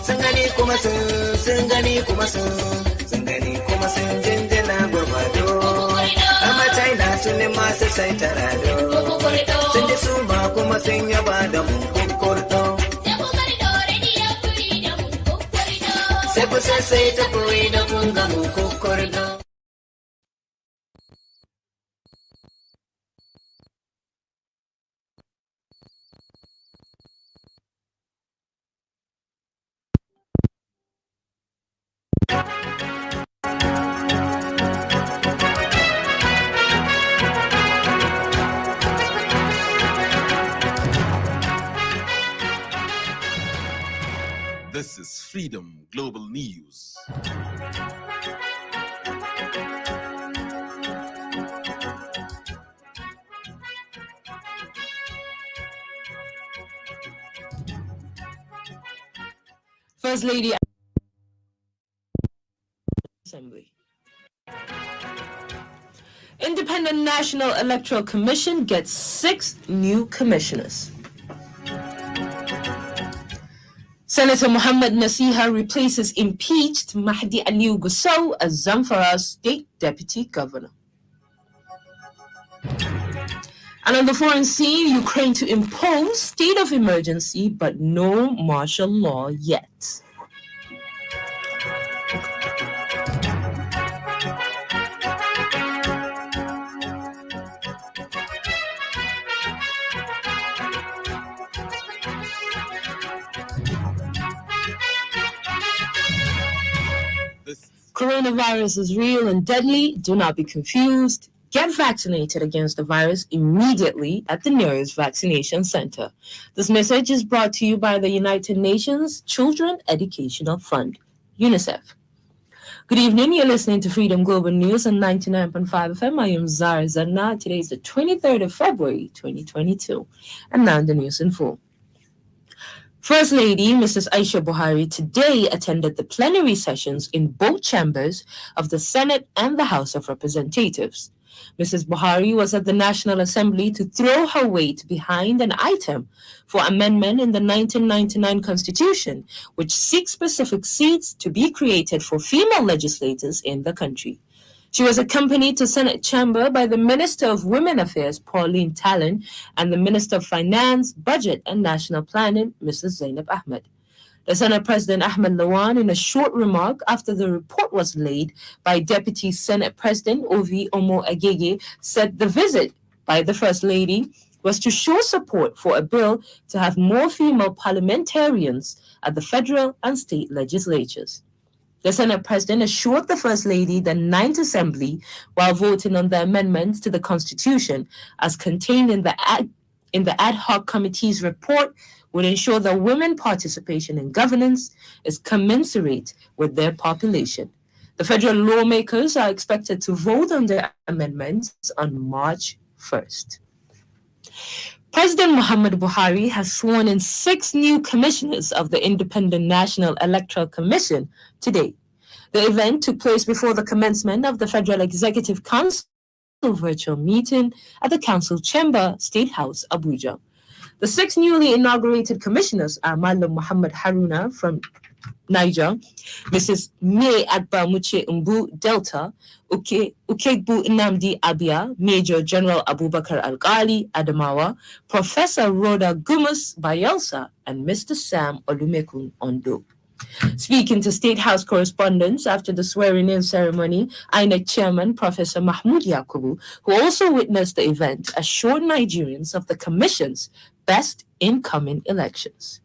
Sangani kuma sun jinjina gurbado. Amma China sun masu sai tarado. Sun ji su ba kuma sun yaba da mu kukurdo. Sai ku sai ta koyi da kun ga mu kukurdo. This is Freedom Global News. First Lady Assembly. Independent National Electoral Commission gets 6 new commissioners. Senator Muhammad Nasiha replaces impeached Mahdi Aliu Gusau as Zamfara's state deputy governor. And on the foreign scene, Ukraine to impose state of emergency, but no martial law yet. Coronavirus is real and deadly. Do not be confused. Get vaccinated against the virus immediately at the nearest vaccination center. This message is brought to you by the United Nations Children Educational Fund, UNICEF. Good evening. You're listening to Freedom Global News on 99.5 FM. I am Zarah Zannah. Today is the 23rd of February, 2022. And now the news in full. First Lady Mrs. Aisha Buhari today attended the plenary sessions in both chambers of the Senate and the House of Representatives. Mrs. Buhari was at the National Assembly to throw her weight behind an item for amendment in the 1999 Constitution, which seeks specific seats to be created for female legislators in the country. She was accompanied to Senate chamber by the Minister of Women Affairs, Pauline Talon, and the Minister of Finance, Budget and National Planning, Mrs. Zainab Ahmed. The Senate President Ahmed Lawan, in a short remark after the report was laid by Deputy Senate President Ovi Omo Agege, said the visit by the First Lady was to show support for a bill to have more female parliamentarians at the federal and state legislatures. The Senate President assured the First Lady the 9th Assembly, while voting on the amendments to the Constitution as contained in the ad hoc committee's report, would ensure that women participation in governance is commensurate with their population. The federal lawmakers are expected to vote on the amendments on March 1st. President Muhammad Buhari has sworn in 6 new commissioners of the Independent National Electoral Commission today. The event took place before the commencement of the Federal Executive Council virtual meeting at the Council Chamber, State House, Abuja. The 6 newly inaugurated commissioners are Malam Muhammad Haruna from Niger, Mrs. May Agbamuche Mbu Delta, Ukegbu Nnamdi Abia, Major General Abubakar Al-Ghali Adamawa, Professor Rhoda Gumus Bayelsa, and Mr. Sam Olumekun Ondo. Speaking to State House correspondents after the swearing-in ceremony, INEC Chairman Professor Mahmoud Yakubu, who also witnessed the event, assured Nigerians of the Commission's best incoming elections.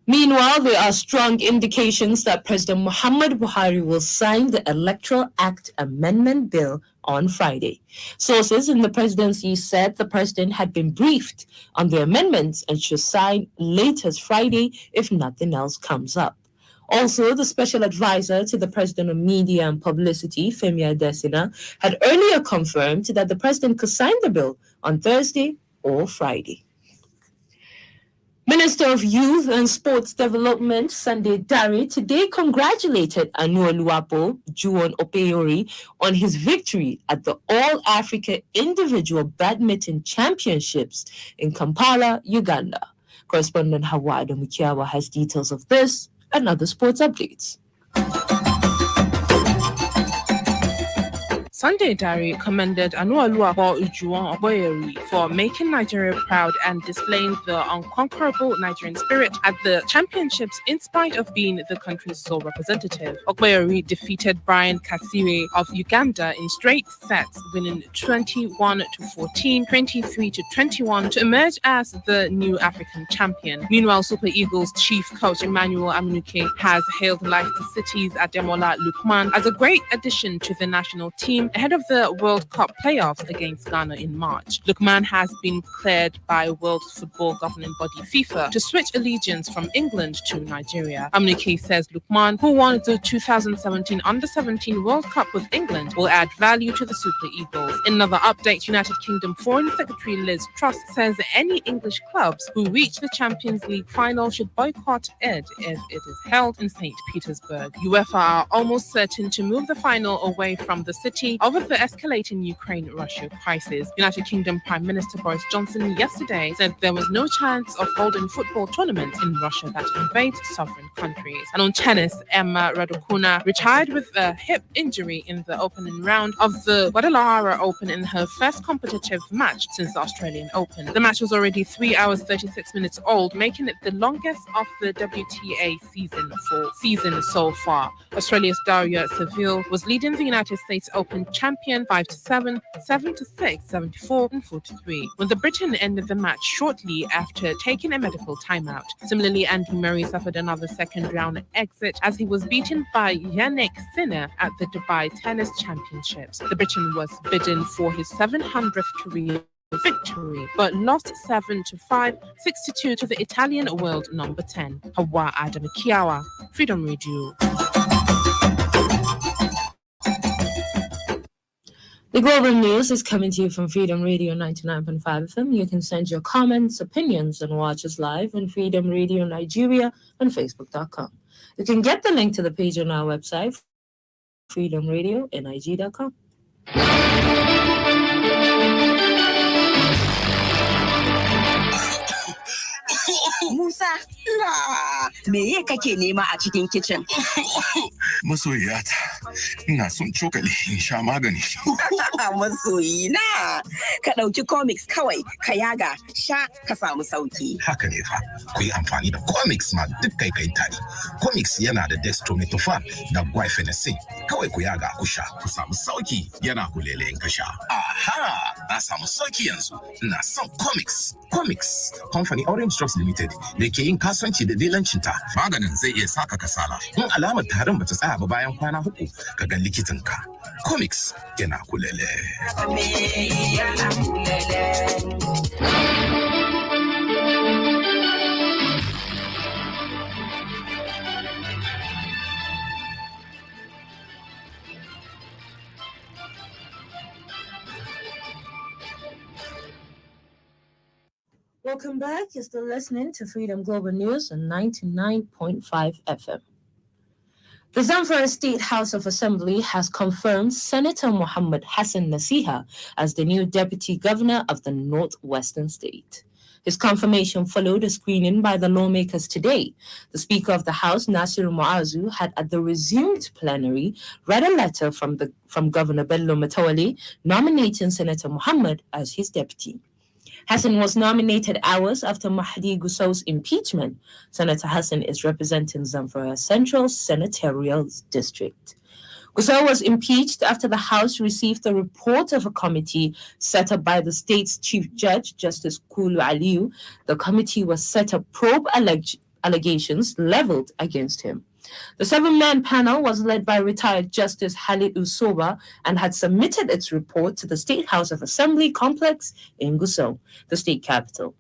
Meanwhile, there are strong indications that President Muhammad Buhari will sign the Electoral Act Amendment Bill on Friday. Sources in the presidency said the president had been briefed on the amendments and should sign latest Friday if nothing else comes up. Also, the special advisor to the President of Media and Publicity, Femi Adesina, had earlier confirmed that the president could sign the bill on Thursday or Friday. Minister of Youth and Sports Development, Sunday Dare, today congratulated Anu Oluwapo Juwon Opeyori on his victory at the All-Africa Individual Badminton Championships in Kampala, Uganda. Correspondent Hawa Adomukiawa has details of this and other sports updates. Sunday Diary commended Anuoluwapo Ujuwon Oboyeri for making Nigeria proud and displaying the unconquerable Nigerian spirit at the championships in spite of being the country's sole representative. Oboyeri defeated Brian Kasire of Uganda in straight sets, winning 21-14, 23-21 to emerge as the new African champion. Meanwhile, Super Eagles chief coach Emmanuel Amunuke has hailed Leicester City's Ademola Lookman as a great addition to the national team ahead of the World Cup playoffs against Ghana in March. Lookman has been cleared by World Football Governing Body FIFA to switch allegiance from England to Nigeria. Amunike says Lookman, who won the 2017 Under-17 World Cup with England, will add value to the Super Eagles. In another update, United Kingdom Foreign Secretary Liz Truss says any English clubs who reach the Champions League final should boycott it if it is held in St. Petersburg. UEFA are almost certain to move the final away from the city over the escalating Ukraine-Russia crisis. United Kingdom Prime Minister Boris Johnson yesterday said there was no chance of holding football tournaments in Russia that invade sovereign countries. And on tennis, Emma Raducanu retired with a hip injury in the opening round of the Guadalajara Open in her first competitive match since the Australian Open. The match was already 3 hours 36 minutes old, making it the longest of the WTA season so far. Australia's Daria Seville was leading the United States Open champion 5-7, 7-6, 74 and 43 when the Briton ended the match shortly after taking a medical timeout. Similarly, Andy Murray suffered another second round exit as he was beaten by Yannick Sinner at the Dubai Tennis Championships. The Briton was bidden for his 700th career victory, but lost 7-5, 6-2 to the Italian world number 10. Hawa Adomukiawa, Freedom Radio. The Global News is coming to you from Freedom Radio 99.5 FM. You can send your comments, opinions, and watch us live on Freedom Radio Nigeria on Facebook.com. You can get the link to the page on our website, freedomradionig.com. Musa, me kake nema a cikin kitchen? Masoyiyata, ina son cokali in sha magani. Masoyina, ka ɗauki comics kawai, ka yaga, sha ka samu sauki. Haka ne fa, ku yi amfani da comics ma duk kai tare. Comics yana da dextromethorphan da guaifenesin. Kawai ku yaga ku sha, ku samu sauki yana kulele in ka sha. Aha, na samu sauki yanzu. Ina son comics. Comics, kamfani Orange Drugs Limited da ke yin kasuwanci da dilancinta. Maganin zai iya saka kasala. In alamar tarin bata tsaya ba bayan kwana 3, ka ga likitanka. Comics yana kulele. Welcome back. You're still listening to Freedom Global News on 99.5 FM. The Zamfara State House of Assembly has confirmed Senator Muhammad Hassan Nasiha as the new deputy governor of the Northwestern State. His confirmation followed a screening by the lawmakers today. The Speaker of the House, Nasiru Muazu, had at the resumed plenary read a letter from Governor Bello Matawalle nominating Senator Muhammad as his deputy. Hassan was nominated hours after Mahdi Gusau's impeachment. Senator Hassan is representing Zamfara Central Senatorial District. Gusau was impeached after the House received the report of a committee set up by the state's Chief Judge, Justice Kulu Aliyu. The committee was set up probe allegations leveled against him. The 7-man panel was led by retired Justice Halid Usoba and had submitted its report to the State House of Assembly complex in Gusau, the state capital.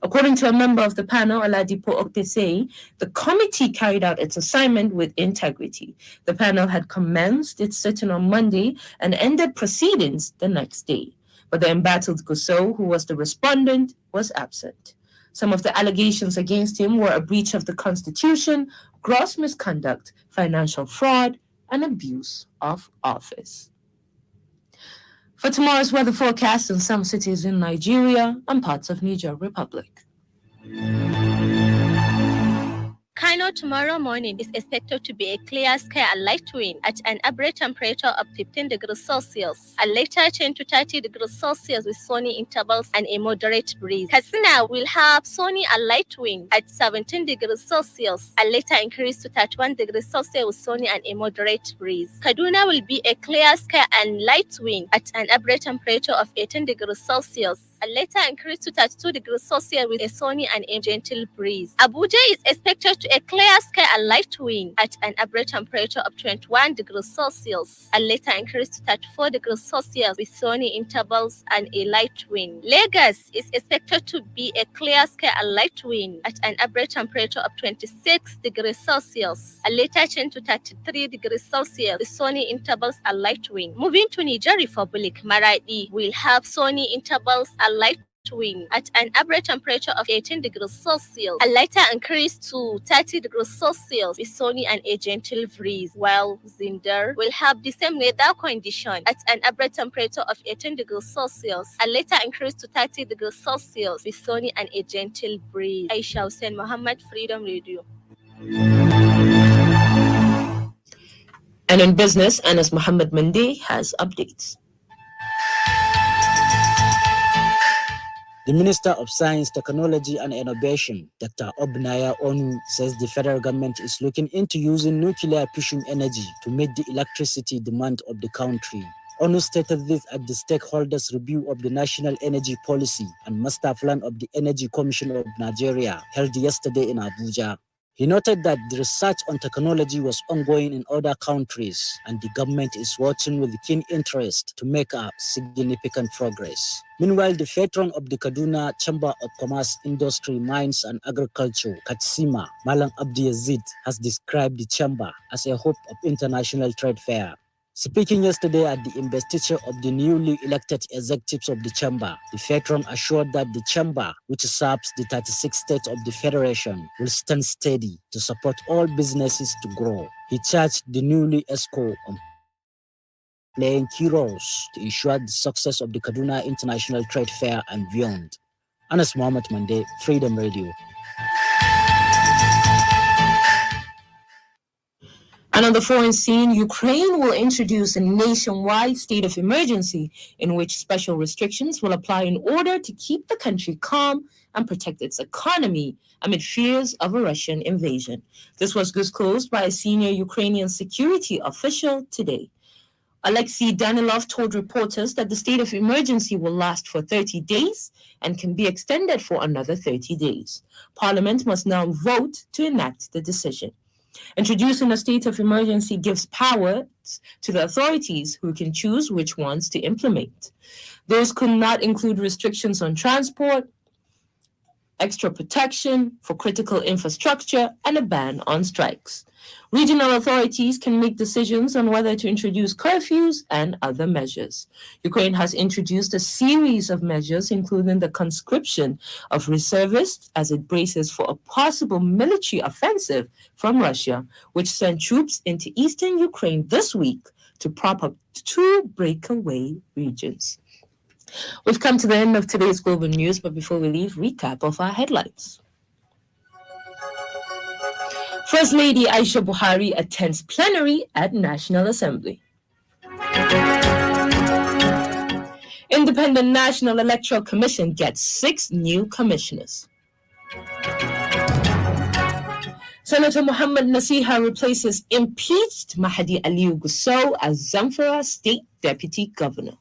According to a member of the panel, Oladipo Oktesei, the committee carried out its assignment with integrity. The panel had commenced its sitting on Monday and ended proceedings the next day. But the embattled Gusau, who was the respondent, was absent. Some of the allegations against him were a breach of the Constitution, gross misconduct, financial fraud, and abuse of office. For tomorrow's weather forecast in some cities in Nigeria and parts of Niger Republic. Kano tomorrow morning is expected to be a clear sky and light wind at an average temperature of 15 degrees Celsius, and later change to 30 degrees Celsius with sunny intervals and a moderate breeze. Katsina will have sunny and light wind at 17 degrees Celsius, and later increase to 31 degrees Celsius with sunny and a moderate breeze. Kaduna will be a clear sky and light wind at an average temperature of 18 degrees Celsius, and later increase to 32 degrees Celsius with a sunny and a gentle breeze. Abuja is expected to a clear sky and light wind at an average temperature of 21 degrees Celsius, and later increase to 34 degrees Celsius with sunny intervals and a light wind. Lagos is expected to be a clear sky and light wind at an average temperature of 26 degrees Celsius, and later change to 33 degrees Celsius with sunny intervals and light wind. Moving to Niger Republic, Maradi will have sunny intervals and light wind at an average temperature of 18 degrees Celsius, and later increase to 30 degrees Celsius with sunny and a gentle breeze, while Zindar will have the same weather condition at an average temperature of 18 degrees Celsius, and later increase to 30 degrees Celsius with sunny and a gentle breeze. Aisha Hussein Muhammad, Freedom Radio. And in business, Anas Muhammad Mande has updates. The Minister of Science, Technology and Innovation, Dr. Obnaya Onu, says the federal government is looking into using nuclear fission energy to meet the electricity demand of the country. Onu stated this at the stakeholders' review of the National Energy Policy and Master Plan of the Energy Commission of Nigeria, held yesterday in Abuja. He noted that the research on technology was ongoing in other countries, and the government is watching with keen interest to make a significant progress. Meanwhile, the patron of the Kaduna Chamber of Commerce, Industry, Mines and Agriculture, Katsima, Malam Abdi Yazid, has described the chamber as a hope of international trade fair. Speaking yesterday at the investiture of the newly elected executives of the chamber, the patron assured that the chamber, which serves the 36 states of the federation, will stand steady to support all businesses to grow. He charged the newly ESCO on playing key roles to ensure the success of the Kaduna International Trade Fair and beyond. Anas Muhammad Mande, Freedom Radio. And on the foreign scene, Ukraine will introduce a nationwide state of emergency in which special restrictions will apply in order to keep the country calm and protect its economy amid fears of a Russian invasion. This was disclosed by a senior Ukrainian security official today. Alexei Danilov told reporters that the state of emergency will last for 30 days and can be extended for another 30 days. Parliament must now vote to enact the decision. Introducing a state of emergency gives power to the authorities who can choose which ones to implement. Those could not include restrictions on transport, extra protection for critical infrastructure, and a ban on strikes. Regional authorities can make decisions on whether to introduce curfews and other measures. Ukraine has introduced a series of measures, including the conscription of reservists as it braces for a possible military offensive from Russia, which sent troops into eastern Ukraine this week to prop up 2 breakaway regions. We've come to the end of today's global news, but before we leave, recap of our headlines. First Lady Aisha Buhari attends plenary at National Assembly. Independent National Electoral Commission gets 6 new commissioners. Senator Muhammad Nasiha replaces impeached Mahdi Aliyu Gusau as Zamfara State Deputy Governor.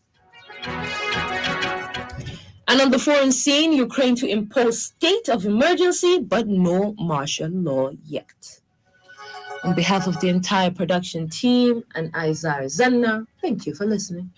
And on the foreign scene, Ukraine to impose state of emergency, but no martial law yet. On behalf of the entire production team and I, Zarah Zannah, thank you for listening.